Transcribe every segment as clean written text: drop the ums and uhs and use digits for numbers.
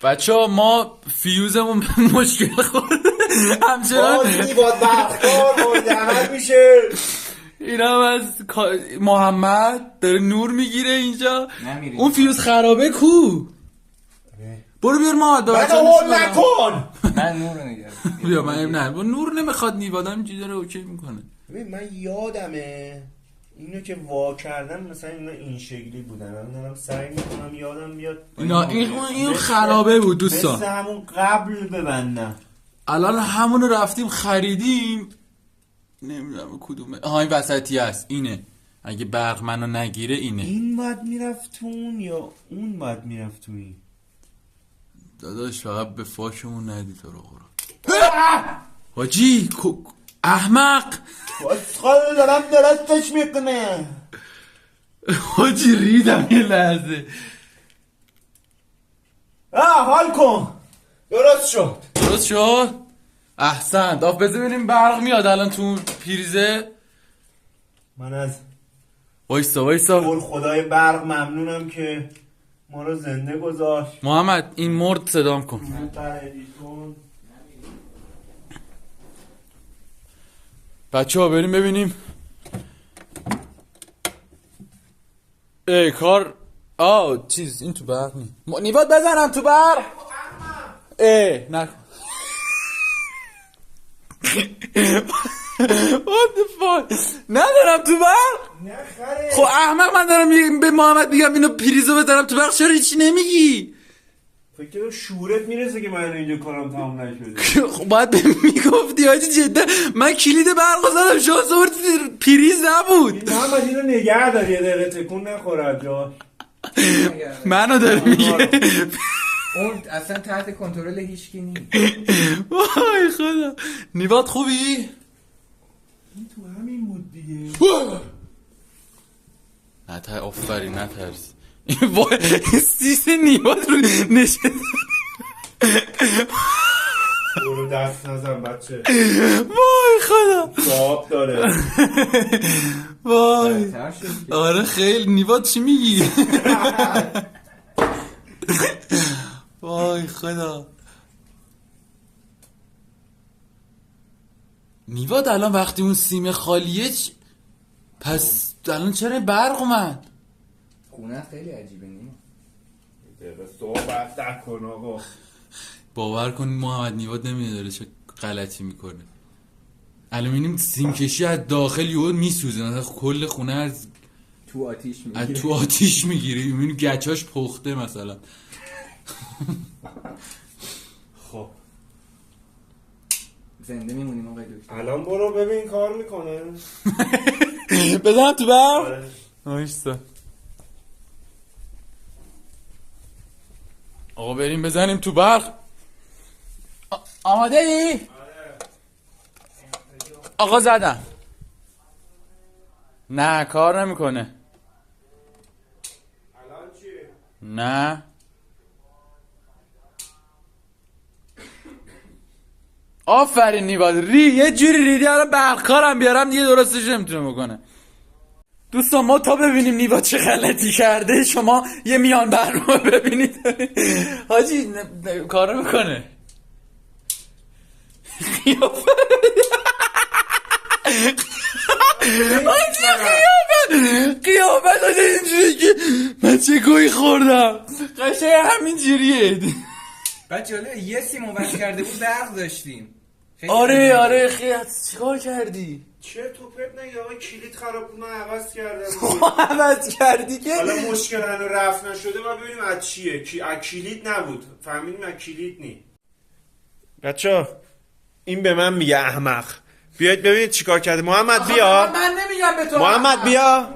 بچه ها ما فیوزمون به مشکل خورده همچنان نیواد برخار مورد عمل میشه. این هم از محمد داره نور میگیره اینجا. اون فیوز خرابه کو؟ برو بیار محمد منو هول نکن. من نور رو نگرم بیا من نه نور نمیخواد نیواد همینجوری داره اوکی میکنه. ببین من یادمه اینو که وا کردم مثلا اینا این شکلی بودن. من دارم سعی میکنم یادم بیاد این خرابه بود دوستان. مثل همون قبل ببندم. الان همونو رفتیم خریدیم. نمیدونم کدومه. آها این وسطی هست اینه. اگه برق منو نگیره اینه. این باید میرفتون یا اون باید میرفتون؟ داداش فقط به فاشمون ندی تو رو خورا. حاجی احمق بسخال دارم درستش میکنه. حاجی ریدم یه لحظه. حال کن. درست شد. احسن داف بذار ببینیم برق میاد الان تو پریزه. من از وایسا قول خدای برق ممنونم که ما رو زنده گذاشت. محمد این مرد صدام کن. بچه ها بریم ببینیم. کار چیز این تو برق نیواد بزنم تو برق. نکن. What the fuck ندارم تو برق. نخره. خب احمق من دارم به محمد میگم اینو پریزو بزنم تو برق چرا هیچی نمیگی؟ فکر شورت میرسه که من اینجا کارم تمام نشده. خب باید به میگفتی حاجی جدا. من کلید برق زدم شما زورت پریز نبود. محمد اینو نگه دار یه دقیقه تکون نخوره جا. منو داره میگه. اون اصلا تحت کنترل هیچکی نیست. وای خدا. نیواد خوبی؟ این تو همین بود دیگه. آفرین نترس. وای سیس نیواد رو نشد. برو دست نزن بچه. وای خدا. خواب داره. وای آره خیلی. نیواد چی میگی؟ وای خدا. نیواد الان وقتی اون سیم خالیه پس الان چرا برق اومد؟ خونه خیلی عجیبه نیما. دقیقه صحبت نکن آقا. باور کن محمد نیواد نمیداره چه غلطی میکنه. الان میبینیم سیم کشی از داخل یهو میسوزه. مثلا کل خونه از تو آتیش میگیره. میبینیم گچاش پخته مثلا. خب زنده میمونیم آقای دکتر. الان برو ببین کار میکنه. بزنم تو برق. نایسته آقا بریم بزنیم تو برق. آماده ای؟ آقا زدم. نه کار نمیکنه. الان چی؟ نه آفرین نیواد یه جوری ریدی. الان برق کارم بیارم دیگه درستش نمیتونه بکنه. دوستان ما تا ببینیم نیواد چه غلطی کرده شما یه میان برنامه ببینید. حاجی کار میکنه. قیافت حاجی اینجوری که من چه گویی خوردم. قشنگ همین جوریه. بچه یه سیم وصل کرده بود برق داشتیم. آره خیلی چیکار کردی؟ چه تو پرت نگه آقای کلید خراب بود من عوض کردم. عوض کردی که حالا مشکل هنو رفت نشده و ببینیم از چیه. از کلید نبود فهمیدیم از کلید نی. بچه این به من میگه احمق. بیاید ببینید چیکار کرده. محمد بیا. من نمیگم به تو. محمد بیا.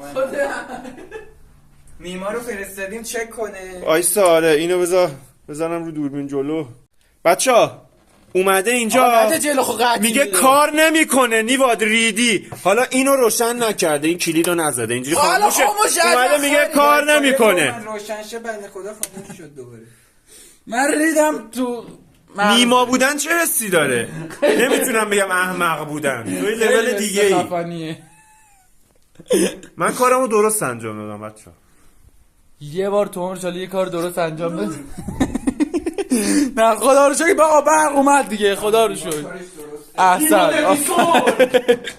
نیما رو فرستادیم چک کنه. آیسا آره اینو بزنم رو دوربین جلو. بچه اومده اینجا میگه کار نمیکنه نیواد ریدی. حالا اینو روشن نکرده این کلید رو نزده اینجوری خاموشه. اومده میگه کار نمیکنه. روشن شه بنده خدا خاموش شد دوباره. من ریدم تو نیما بودن چه حسی داره؟ نمیتونم بگم احمق بودن. توی لول دیگه ای. من کارمو درست انجام دادم بچه‌ها. یه بار تو عمر شالی یه کار درست انجام بده. نه خدا رو شکر بابا برق اومد دیگه خدا رو شکر کارش درسته. احسن